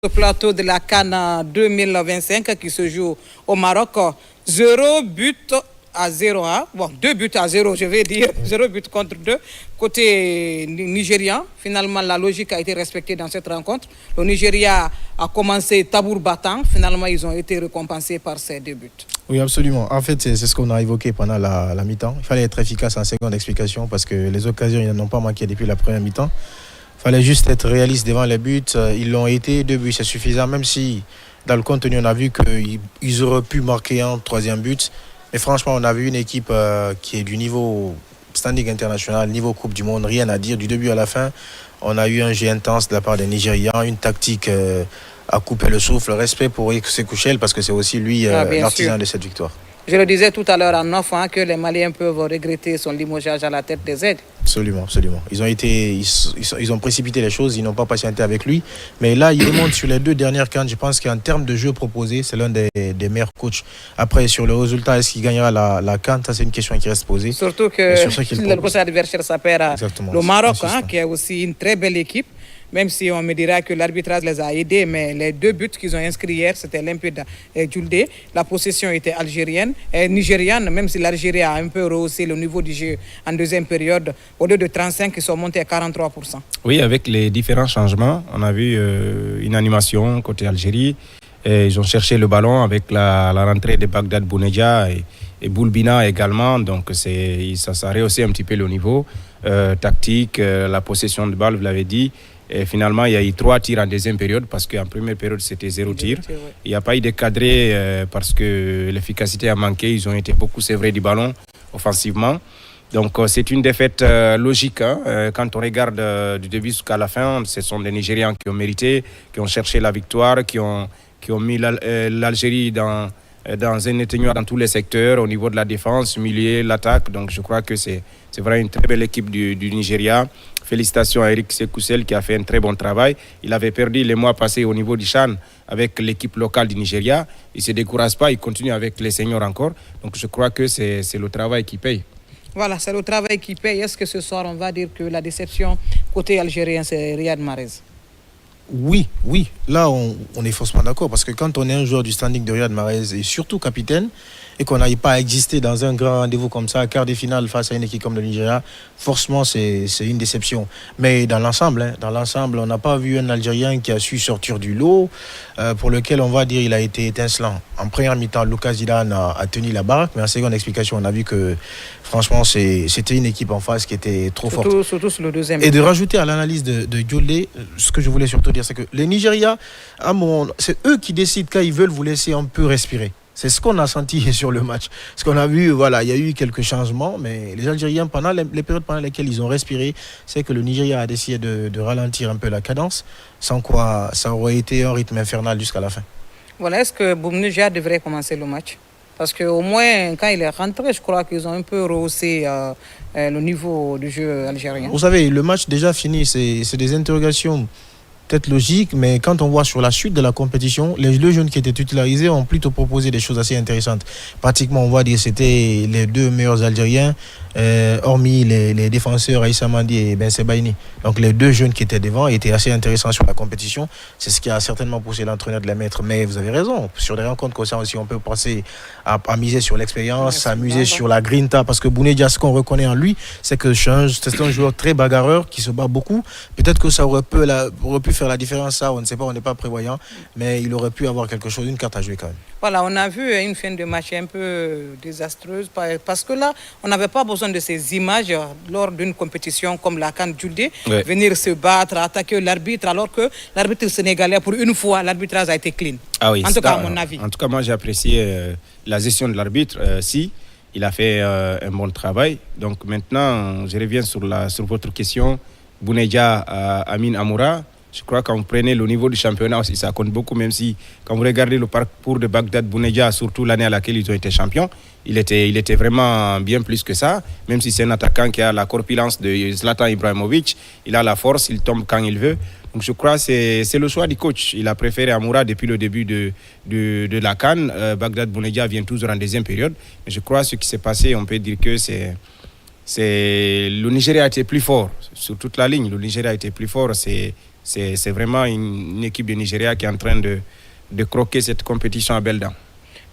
Le plateau de la CAN 2025 qui se joue au Maroc. 0 but à 0. Bon, 2 buts à 0, je vais dire. 0 but contre 2. Côté nigérian, finalement, la logique a été respectée dans cette rencontre. Le Nigeria a commencé tabour battant. Finalement, ils ont été récompensés par ces 2 buts. Oui, absolument. En fait, c'est ce qu'on a évoqué pendant la mi-temps. Il fallait être efficace en seconde explication parce que les occasions, ils n'en ont pas manqué depuis la première mi-temps. Il fallait juste être réaliste devant les buts. Ils l'ont été. 2 buts, c'est suffisant. Même si, dans le contenu, on a vu qu'ils auraient pu marquer un troisième but. Mais franchement, on a vu une équipe qui est du niveau standing international, niveau Coupe du Monde. Rien à dire. Du début à la fin, on a eu un jeu intense de la part des Nigérians. Une tactique à couper le souffle. Respect pour Sekou Chel parce que c'est aussi lui l'artisan de cette victoire. Je le disais tout à l'heure en off que les Maliens peuvent regretter son limogeage à la tête des aides. Absolument, absolument. Ils ont précipité les choses, ils n'ont pas patienté avec lui. Mais là, il remonte sur les 2 dernières CAN. Je pense qu'en termes de jeu proposé, c'est l'un des meilleurs coachs. Après, sur le résultat, est-ce qu'il gagnera la CAN? Ça, c'est une question qui reste posée. Surtout que le prochain adversaire s'appelle le Maroc, qui est aussi une très belle équipe. Même si on me dira que l'arbitrage les a aidés, mais les 2 buts qu'ils ont inscrits hier, c'était Limpide et Djoulde. La possession était nigériane, même si l'Algérie a un peu rehaussé le niveau du jeu en deuxième période. Au lieu de 35, ils sont montés à 43%. Oui, avec les différents changements, on a vu une animation côté Algérie. Et ils ont cherché le ballon avec la rentrée de Bagdad Bounedjah et Boulbina également. Donc ça rehaussé un petit peu le niveau tactique, la possession de balle, vous l'avez dit. Et finalement, il y a eu 3 tirs en deuxième période parce qu'en première période, c'était 0 tir. Il n'y a pas eu de cadré parce que l'efficacité a manqué. Ils ont été beaucoup sévrés du ballon offensivement. Donc, c'est une défaite logique. Quand on regarde du début jusqu'à la fin, ce sont des Nigérians qui ont mérité, qui ont cherché la victoire, qui ont mis l'Algérie dans un éteignoir dans tous les secteurs, au niveau de la défense, milieu, l'attaque. Donc, je crois que c'est vraiment une très belle équipe du Nigeria. Félicitations à Eric Sekou Chel qui a fait un très bon travail. Il avait perdu les mois passés au niveau du CHAN avec l'équipe locale du Nigeria. Il ne se décourage pas, il continue avec les seniors encore. Donc je crois que c'est le travail qui paye. Voilà, c'est le travail qui paye. Est-ce que ce soir, on va dire que la déception côté algérien, c'est Riyad Mahrez? Oui. Là, on est forcément d'accord parce que quand on est un joueur du standing de Riyad Mahrez et surtout capitaine, et qu'on n'arrive pas à exister dans un grand rendez-vous comme ça, quart de finale face à une équipe comme le Nigeria, forcément, c'est une déception. Mais dans l'ensemble, on n'a pas vu un Algérien qui a su sortir du lot, pour lequel on va dire il a été étincelant. En première mi-temps, Lucas Zidane a tenu la baraque, mais en seconde explication, on a vu que, franchement, c'était une équipe en face qui était trop forte. Surtout sur le deuxième. Et de rajouter à l'analyse de Djoulde, ce que je voulais surtout dire, c'est que les Nigérias, c'est eux qui décident quand ils veulent vous laisser un peu respirer. C'est ce qu'on a senti sur le match. Ce qu'on a vu, voilà, il y a eu quelques changements, mais les Algériens, pendant les périodes pendant lesquelles ils ont respiré, c'est que le Nigeria a décidé de ralentir un peu la cadence, sans quoi ça aurait été un rythme infernal jusqu'à la fin. Voilà, est-ce que Boumnouja devrait commencer le match? Parce qu'au moins, quand il est rentré, je crois qu'ils ont un peu rehaussé le niveau du jeu algérien. Vous savez, le match déjà fini, c'est des interrogations peut-être logique, mais quand on voit sur la suite de la compétition, les 2 jeunes qui étaient titularisés ont plutôt proposé des choses assez intéressantes. Pratiquement, on va dire c'était les 2 meilleurs Algériens, hormis les défenseurs Aïssa Mandi et Ben Sebaini. Donc les 2 jeunes qui étaient devant étaient assez intéressants sur la compétition. C'est ce qui a certainement poussé l'entraîneur de les mettre. Mais vous avez raison, sur des rencontres comme ça aussi, on peut passer à miser sur l'expérience, à miser sur la grinta, parce que Bounedjah, ce qu'on reconnaît en lui, c'est que c'est un joueur très bagarreur qui se bat beaucoup. Peut-être que ça aurait pu faire la différence, ça, on ne sait pas, on n'est pas prévoyant, mais il aurait pu avoir quelque chose, une carte à jouer quand même. Voilà, on a vu une fin de match un peu désastreuse parce que là, on n'avait pas besoin de ces images lors d'une compétition comme la CAN Djoulde, venir se battre, attaquer l'arbitre, alors que l'arbitre sénégalais, pour une fois, l'arbitrage a été clean. Ah oui, en tout cas, à mon avis. En tout cas, moi, j'ai apprécié la gestion de l'arbitre. Il a fait un bon travail. Donc maintenant, je reviens sur votre question. Bounedjah, Amin Amoura. Je crois que quand vous prenez le niveau du championnat aussi, ça compte beaucoup, même si quand vous regardez le parcours de Bagdad Bounedjah, surtout l'année à laquelle ils ont été champions, il était vraiment bien plus que ça, même si c'est un attaquant qui a la corpulence de Zlatan Ibrahimovic, il a la force, il tombe quand il veut. Donc je crois que c'est le choix du coach. Il a préféré Amoura depuis le début de la CAN. Bagdad Bounedjah vient toujours en deuxième période. Mais je crois que ce qui s'est passé, on peut dire que le Nigeria a été plus fort sur toute la ligne. Le Nigeria a été plus fort. C'est vraiment une équipe du Nigeria qui est en train de croquer cette compétition à belles dents.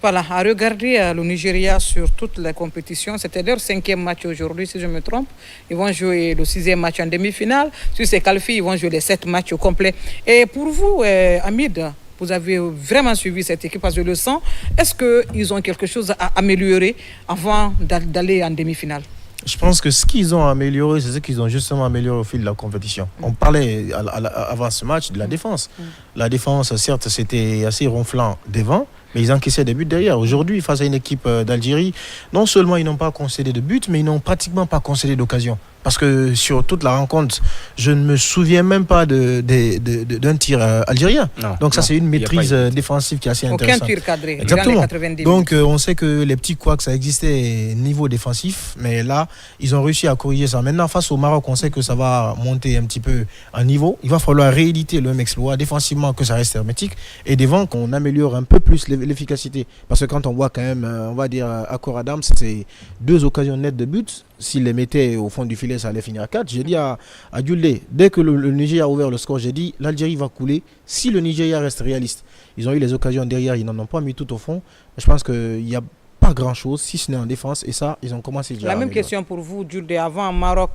Voilà, à regarder le Nigeria sur toutes les compétitions. C'était leur 5e match aujourd'hui, si je me trompe. Ils vont jouer le 6e match en demi-finale. Sur ces qualifiés, ils vont jouer les 7 matchs au complet. Et pour vous, Hamid, vous avez vraiment suivi cette équipe, parce que je le sens. Est-ce qu'ils ont quelque chose à améliorer avant d'aller en demi-finale? Je pense que ce qu'ils ont amélioré, c'est ce qu'ils ont justement amélioré au fil de la compétition. On parlait avant ce match de la défense. La défense, certes, c'était assez ronflant devant, mais ils encaissaient des buts derrière. Aujourd'hui, face à une équipe d'Algérie, non seulement ils n'ont pas concédé de buts, mais ils n'ont pratiquement pas concédé d'occasion. Parce que sur toute la rencontre, je ne me souviens même pas d'un tir algérien. Donc ça, c'est une maîtrise défensive qui est assez intéressante. Aucun tir cadré. Exactement. Dans les 90 Donc on sait que les petits couacs, ça existait niveau défensif, mais là, ils ont réussi à corriger ça. Maintenant, face au Maroc, on sait que ça va monter un petit peu en niveau. Il va falloir rééditer le même exploit, défensivement que ça reste hermétique, et devant qu'on améliore un peu plus l'efficacité. Parce que quand on voit quand même, on va dire, Akor Adams, c'est 2 occasions nettes de but. S'il les mettait au fond du filet, ça allait finir à 4. J'ai dit à Djouldé, dès que le Nigeria a ouvert le score, j'ai dit l'Algérie va couler si le Nigeria reste réaliste. Ils ont eu les occasions derrière, ils n'en ont pas mis tout au fond. Je pense qu'il n'y a pas grand-chose, si ce n'est en défense. Et ça, ils ont commencé déjà. La même question pour vous, Djouldé. Avant Maroc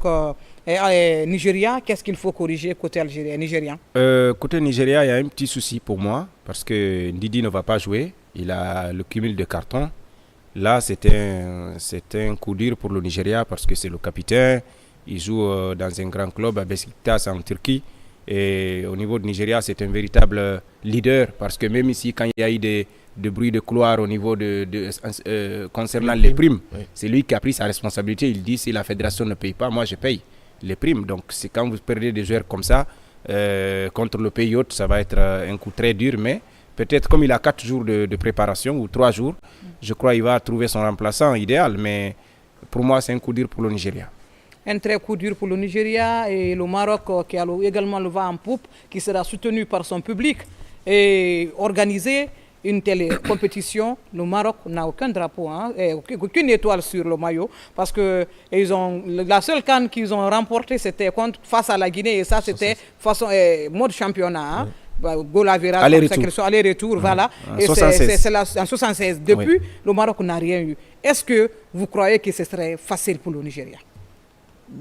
et Nigeria, qu'est-ce qu'il faut corriger côté nigérien? Côté Nigeria, il y a un petit souci pour moi, parce que Ndidi ne va pas jouer. Il a le cumul de cartons. Là, c'était un coup dur pour le Nigeria, parce que c'est le capitaine. Il joue dans un grand club à Beşiktaş en Turquie. Et au niveau du Nigeria, c'est un véritable leader, parce que même ici, quand il y a eu des bruits de couloir au niveau concernant les primes, oui, c'est lui qui a pris sa responsabilité. Il dit, si la fédération ne paye pas, moi je paye les primes. Donc c'est quand vous perdez des joueurs comme ça, contre le pays hôte, ça va être un coup très dur, mais peut-être comme il a 4 jours de préparation ou 3 jours, je crois qu'il va trouver son remplaçant idéal. Mais pour moi, c'est un coup dur pour le Nigeria. Un très coup dur pour le Nigeria, et le Maroc qui a également le vent en poupe, qui sera soutenu par son public et organiser une telle compétition. Le Maroc n'a aucun drapeau, aucune étoile sur le maillot, parce que la seule CAN qu'ils ont remportée, c'était face à la Guinée, et ça c'était façon mode championnat. Aller-retour, voilà. En 76. En 76. Depuis, oui, le Maroc n'a rien eu. Est-ce que vous croyez que ce serait facile pour le Nigeria?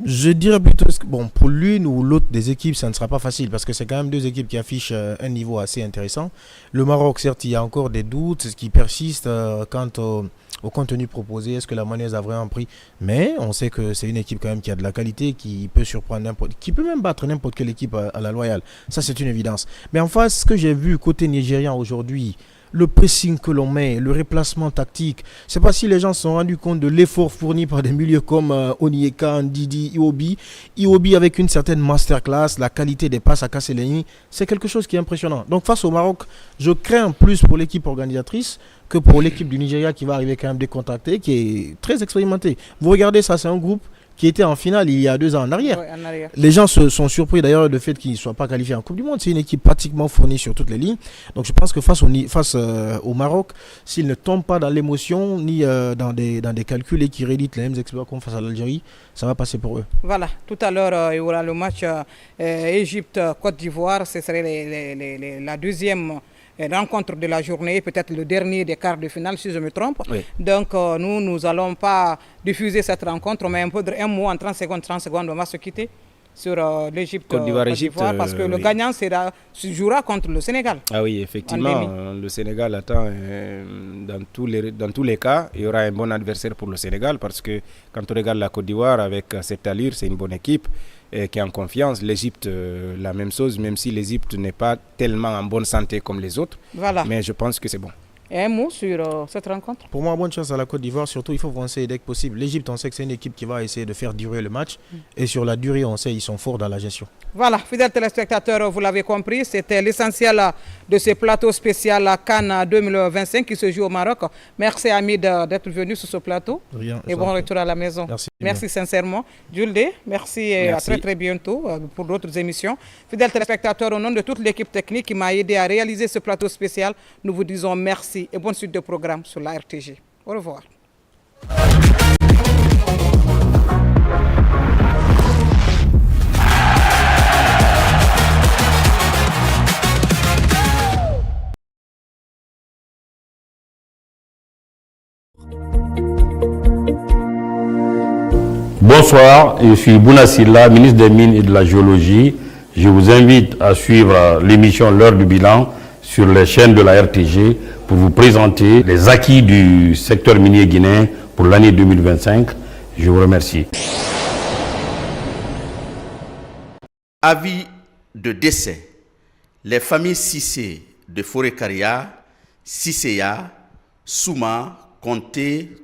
Je dirais plutôt que pour l'une ou l'autre des équipes, ça ne sera pas facile, parce que c'est quand même 2 équipes qui affichent un niveau assez intéressant. Le Maroc, certes, il y a encore des doutes qui persistent quant au contenu proposé. Est-ce que la Mayonnaise a vraiment pris? Mais on sait que c'est une équipe quand même qui a de la qualité, qui peut surprendre qui peut même battre n'importe quelle équipe à la loyale. Ça, c'est une évidence. Mais en face, ce que j'ai vu côté nigérian aujourd'hui, le pressing que l'on met, le replacement tactique, je ne sais pas si les gens se sont rendus compte de l'effort fourni par des milieux comme Onyeka, Ndidi, Iwobi avec une certaine masterclass, la qualité des passes à casser les lignes, c'est quelque chose qui est impressionnant. Donc face au Maroc, je crains plus pour l'équipe organisatrice que pour l'équipe du Nigeria, qui va arriver quand même décontractée, qui est très expérimentée. Vous regardez ça, c'est un groupe qui était en finale il y a 2 ans en arrière. Ouais, en arrière. Les gens se sont surpris d'ailleurs du fait qu'ils ne soient pas qualifiés en Coupe du Monde. C'est une équipe pratiquement fournie sur toutes les lignes. Donc je pense que face au Maroc, s'ils ne tombent pas dans l'émotion ni dans des calculs et qui rééditent les mêmes exploits comme face à l'Algérie, ça va passer pour eux. Voilà, tout à l'heure, il y aura le match Égypte-Côte d'Ivoire. Ce serait la deuxième rencontre de la journée, peut-être le dernier des quarts de finale, si je me trompe. Oui. Donc nous n'allons pas diffuser cette rencontre, mais un mot en 30 secondes, on va se quitter sur l'Égypte, Côte d'Ivoire, parce que le gagnant jouera contre le Sénégal. Ah oui, effectivement, le Sénégal attend, dans tous les cas, il y aura un bon adversaire pour le Sénégal, parce que quand on regarde la Côte d'Ivoire avec cette allure, c'est une bonne équipe qui est en confiance. L'Égypte, la même chose, même si l'Égypte n'est pas tellement en bonne santé comme les autres. Voilà. Mais je pense que c'est bon. Et un mot sur cette rencontre? Pour moi, bonne chance à la Côte d'Ivoire. Surtout, il faut avancer dès que possible. L'Égypte, on sait que c'est une équipe qui va essayer de faire durer le match. Et sur la durée, on sait qu'ils sont forts dans la gestion. Voilà, fidèles téléspectateurs, vous l'avez compris, c'était l'essentiel de ce plateau spécial à Cannes 2025 qui se joue au Maroc. Merci Hamid d'être venu sur ce plateau. Rien, et bon retour à la maison. Merci sincèrement. Djouldé, merci et à très bientôt pour d'autres émissions. Fidèles téléspectateurs, au nom de toute l'équipe technique qui m'a aidé à réaliser ce plateau spécial, nous vous disons merci et bonne suite de programme sur la RTG. Au revoir. Bonsoir, je suis Bouna Silla, ministre des Mines et de la Géologie. Je vous invite à suivre l'émission L'heure du bilan sur les chaînes de la RTG pour vous présenter les acquis du secteur minier guinéen pour l'année 2025. Je vous remercie. Avis de décès. Les familles Cissé de Forêt-Caria, Cisséa, Souma, Conté,